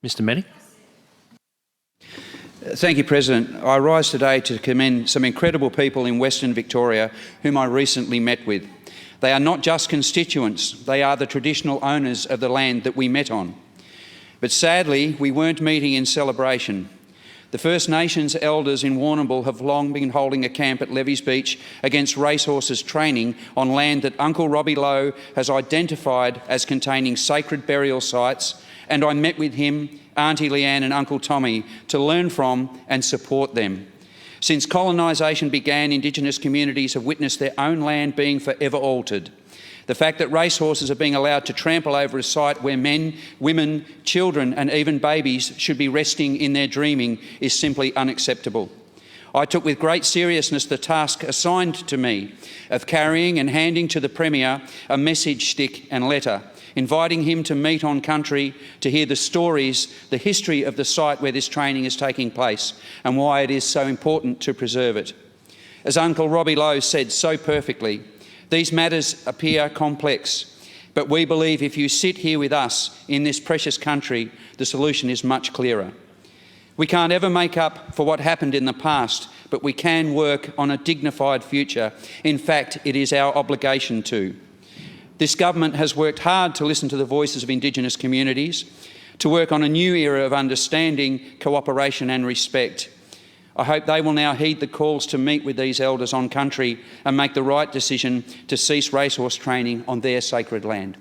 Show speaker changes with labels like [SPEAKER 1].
[SPEAKER 1] Mr Meddick.
[SPEAKER 2] Thank you, President. I rise today to commend some incredible people in Western Victoria whom I recently met with. They are not just constituents, they are the traditional owners of the land that we met on. But sadly, we weren't meeting in celebration. The First Nations elders in Warrnambool have long been holding a camp at Levy's Beach against racehorses training on land that Uncle Robbie Lowe has identified as containing sacred burial sites, and I met with him, Auntie Leanne and Uncle Tommy to learn from and support them. Since colonisation began, Indigenous communities have witnessed their own land being forever altered. The fact that racehorses are being allowed to trample over a site where men, women, children and even babies should be resting in their dreaming is simply unacceptable. I took with great seriousness the task assigned to me of carrying and handing to the Premier a message stick and letter, inviting him to meet on country to hear the stories, the history of the site where this training is taking place and why it is so important to preserve it. As Uncle Robbie Lowe said so perfectly, these matters appear complex, but we believe if you sit here with us in this precious country, the solution is much clearer. We can't ever make up for what happened in the past, but we can work on a dignified future. In fact, it is our obligation to. This government has worked hard to listen to the voices of Indigenous communities, to work on a new era of understanding, cooperation and respect. I hope they will now heed the calls to meet with these elders on country and make the right decision to cease racehorse training on their sacred land.